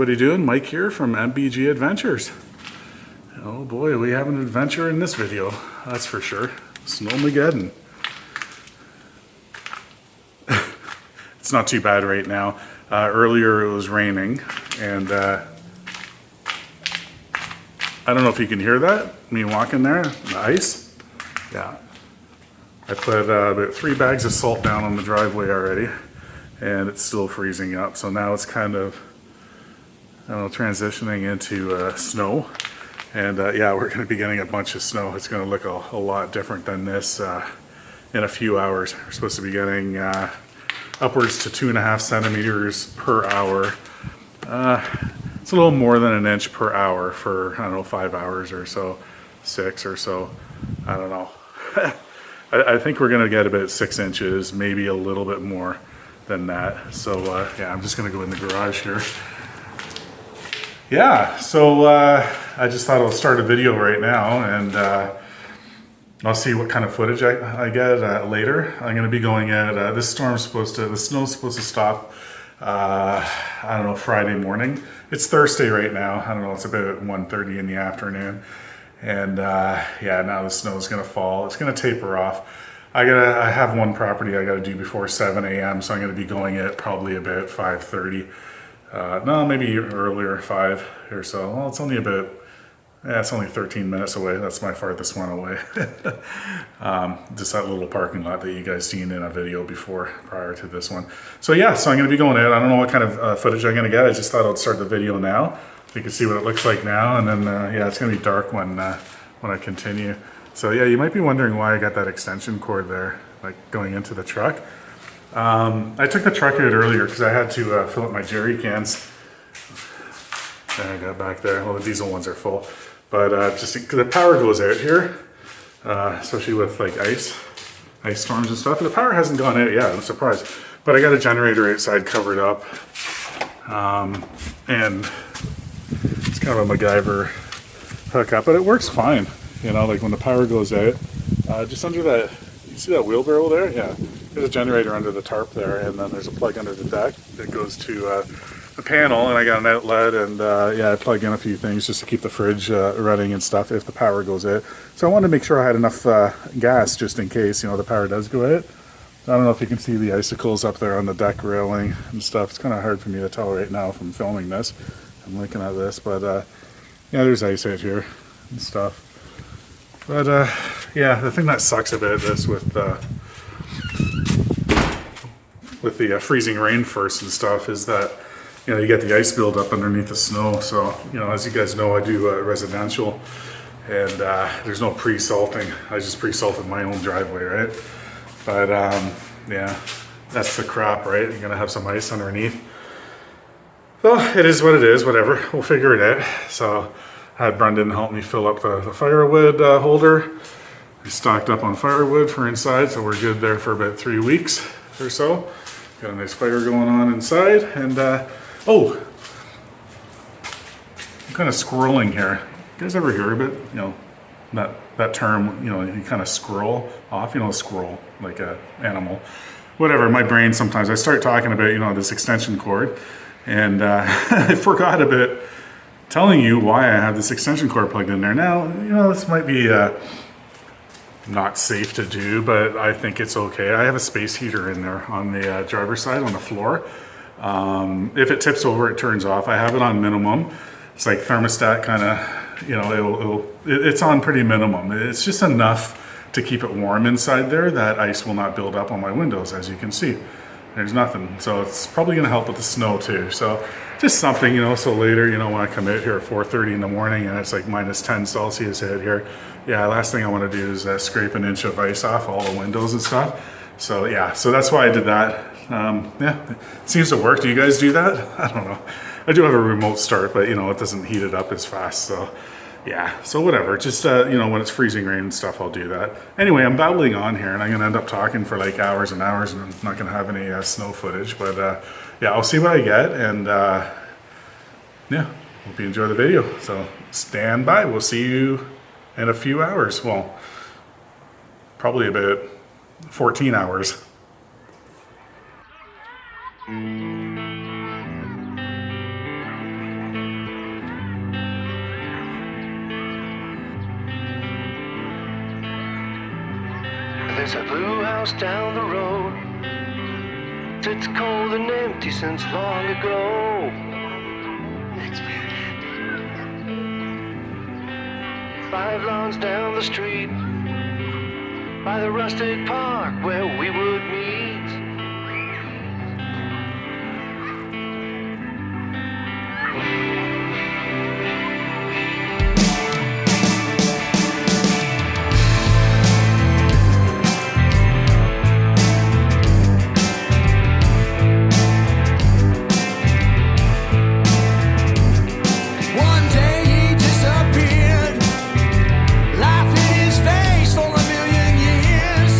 everybody doing? Mike here from MBG Adventures. Oh boy, we have an adventure in this video, that's for sure. Snowmageddon. It's not too bad right now. Earlier it was raining, and I don't know if you can hear that, me walking there, the ice. Yeah. I put about 3 bags of salt down on the driveway already, and it's still freezing up. So now it's kind of, I don't know, transitioning into snow. And yeah, we're going to be getting a bunch of snow. It's going to look a lot different than this in a few hours. We're supposed to be getting upwards to 2.5 centimeters per hour. It's a little more than an inch per hour for, I don't know, 5 hours or so, 6 or so. I don't know. I think we're going to get about 6 inches, maybe a little bit more than that. So yeah, I'm just going to go in the garage here. Yeah, so I just thought I'll start a video right now, and I'll see what kind of footage I get later. I'm going to be going at, the snow's supposed to stop, I don't know, Friday morning. It's Thursday right now. I don't know, it's about 1:30 in the afternoon. And yeah, now the snow is going to fall. It's going to taper off. I have one property I got to do before 7 a.m. So I'm going to be going at probably about 5:30. No, maybe earlier, 5 or so. Well, it's only about, yeah, it's only 13 minutes away. That's my farthest one away. Just that little parking lot that you guys seen in a video before, prior to this one. So yeah, so I'm going to be going in. I don't know what kind of footage I'm going to get. I just thought I'd start the video now. You can see what it looks like now, and then yeah, it's going to be dark when I continue. So yeah, you might be wondering why I got that extension cord there, like going into the truck. I took the truck out earlier because I had to fill up my jerry cans. There I got back there. Well, the diesel ones are full, but just because the power goes out here, especially with like ice storms and stuff. The power hasn't gone out yet. I'm surprised, but I got a generator outside covered up, and it's kind of a MacGyver hookup, but it works fine. You know, like when the power goes out, just under that, you see that wheelbarrow there? Yeah, there's a generator under the tarp there, and then there's a plug under the deck that goes to the panel, and I got an outlet, and yeah, I plug in a few things just to keep the fridge running and stuff if the power goes out. So I wanted to make sure I had enough gas just in case, you know, the power does go out. I don't know if you can see the icicles up there on the deck railing and stuff. It's kind of hard for me to tell right now from filming this. I'm looking at this, but yeah, there's ice out here and stuff. But yeah, the thing that sucks about this with the freezing rain first and stuff is that, you know, you get the ice build up underneath the snow. So, you know, as you guys know, I do residential, and there's no pre-salting. I just pre-salted my own driveway, right? But yeah, that's the crap, right? You're gonna have some ice underneath. Well, it is what it is, whatever. We'll figure it out. So I had Brendan help me fill up the firewood holder. We stocked up on firewood for inside, so we're good there for about 3 weeks or so. Got a nice fire going on inside, and oh, I'm kind of squirreling here. You guys ever hear of it? You know, that term, you know, you kind of squirrel off, you know, a squirrel, like a animal. Whatever, my brain sometimes, I start talking about, you know, this extension cord, and I forgot about telling you why I have this extension cord plugged in there. Now, you know, this might be not safe to do, but I think it's okay. I have a space heater in there on the driver's side on the floor. If it tips over, it turns off. I have it on minimum. It's like thermostat kind of, you know, it's on pretty minimum. It's just enough to keep it warm inside there that ice will not build up on my windows, as you can see. There's nothing. So it's probably going to help with the snow too. So just something, you know, so later, you know, when I come out here at 4:30 in the morning and it's like -10 Celsius out here, yeah, last thing I want to do is scrape an inch of ice off all the windows and stuff. So yeah, so that's why I did that. Yeah, it seems to work. Do you guys do that? I don't know. I do have a remote start, but you know, it doesn't heat it up as fast. So yeah, so whatever, just you know, when it's freezing rain and stuff, I'll do that. Anyway, I'm babbling on here, and I'm gonna end up talking for like hours and hours, and I'm not gonna have any snow footage, but yeah, I'll see what I get, and yeah, hope you enjoy the video. So stand by, we'll see you in a few hours. Well, probably about 14 hours. house down the road sits cold and empty since long ago. Five lawns down the street, by the rustic park where we would meet. One day he disappeared, life in his face for a million years.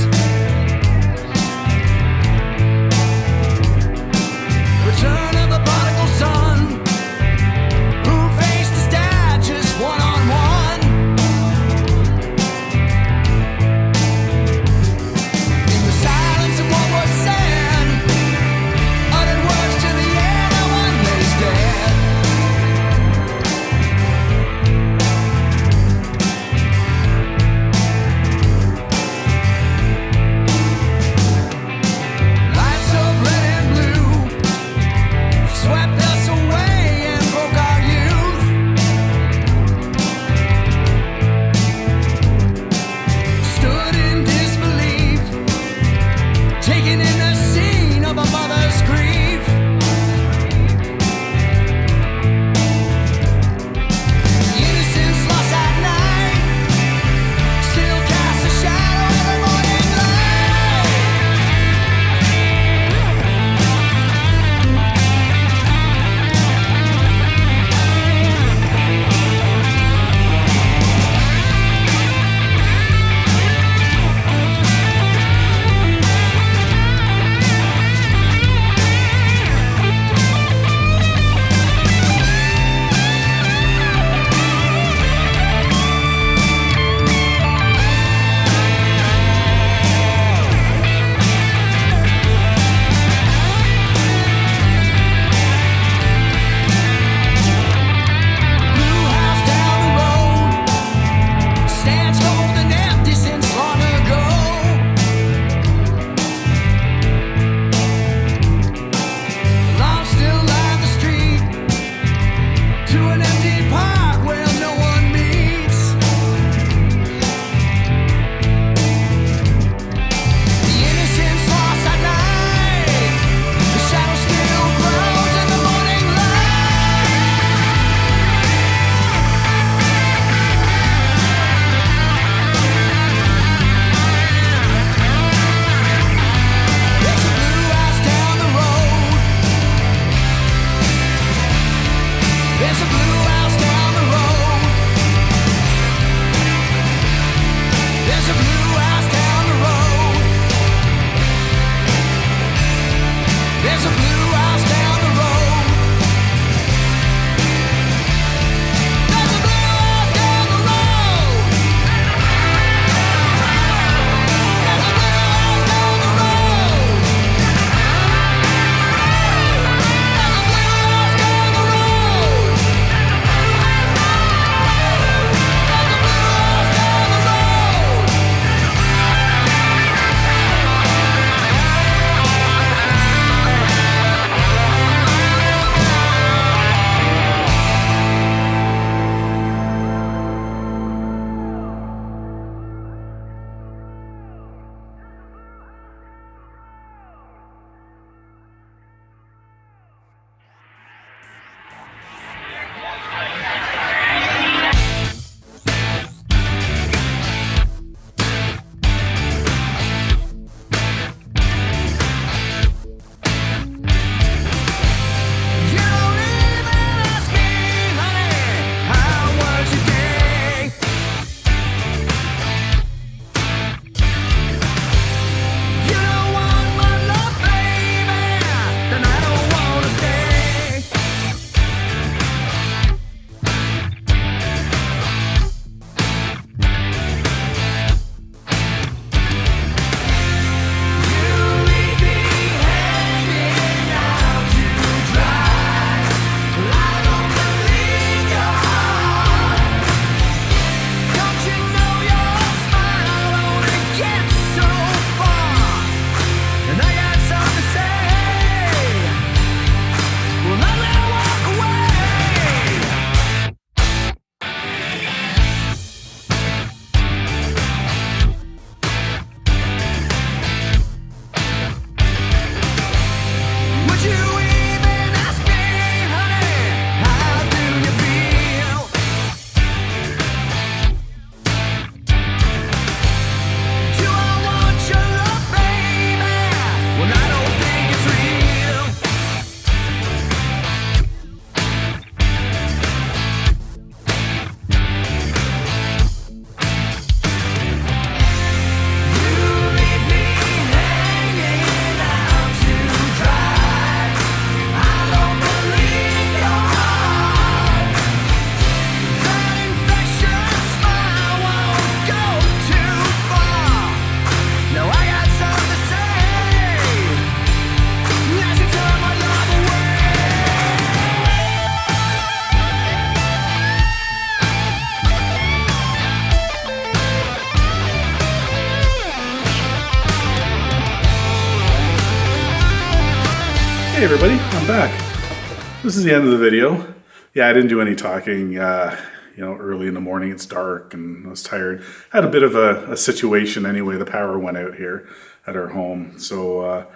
Hey everybody, I'm back. This is the end of the video. Yeah, I didn't do any talking. Early in the morning, it's dark and I was tired. Had a bit of a situation anyway. The power went out here at our home. So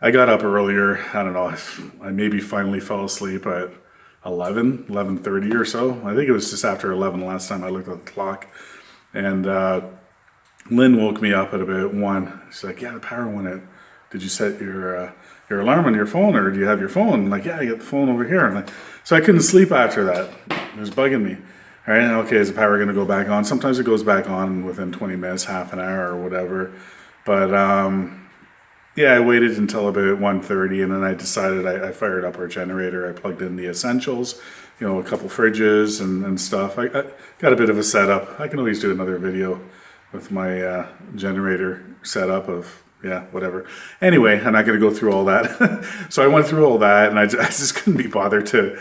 I got up earlier. I don't know, I maybe finally fell asleep at 11:30 or so. I think it was just after 11 last time I looked at the clock. And Lynn woke me up at about 1. She's like, yeah, the power went out. Did you set your alarm on your phone, or do you have your phone? I'm like, yeah, I got the phone over here. So I couldn't sleep after that. It was bugging me. All right, okay, is the power going to go back on? Sometimes it goes back on within 20 minutes, half an hour or whatever. But yeah, I waited until about 1:30, and then I decided I fired up our generator. I plugged in the essentials, a couple fridges and stuff. I got a bit of a setup. I can always do another video with my generator setup of, yeah, whatever. Anyway, I'm not going to go through all that. So I went through all that, and I just couldn't be bothered to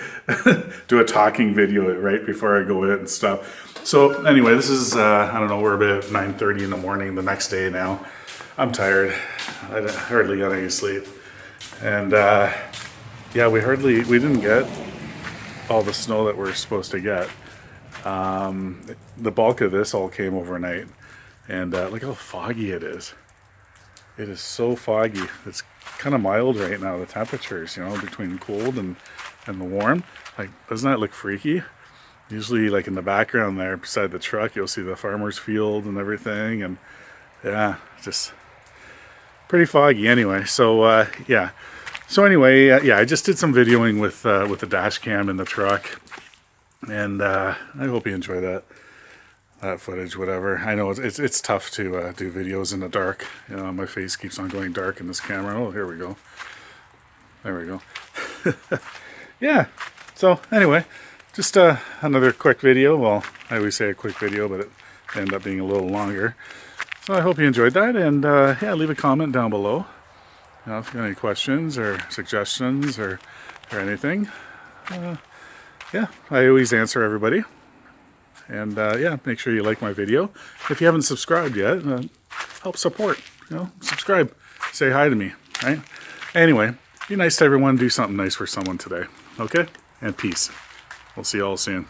do a talking video right before I go in and stuff. So anyway, this is, I don't know, we're about 9:30 in the morning the next day now. I'm tired. I hardly got any sleep. And yeah, we didn't get all the snow that we're supposed to get. The bulk of this all came overnight. And look how foggy it is. It is so foggy. It's kind of mild right now, the temperatures, between cold and the warm. Like, doesn't that look freaky? Usually, like in the background there, beside the truck, you'll see the farmer's field and everything. And yeah, just pretty foggy anyway. So yeah. So anyway, yeah, I just did some videoing with the dash cam in the truck. And I hope you enjoy that footage, whatever. I know it's tough to do videos in the dark. My face keeps on going dark in this camera. Oh, here we go. There we go. Yeah. So anyway, just another quick video. Well, I always say a quick video, but it ended up being a little longer. So I hope you enjoyed that, and yeah, leave a comment down below. If you got any questions or suggestions or anything. Yeah, I always answer everybody. And yeah, make sure you like my video. If you haven't subscribed yet, help support. Subscribe. Say hi to me, right? Anyway, be nice to everyone. Do something nice for someone today. Okay? And peace. We'll see you all soon.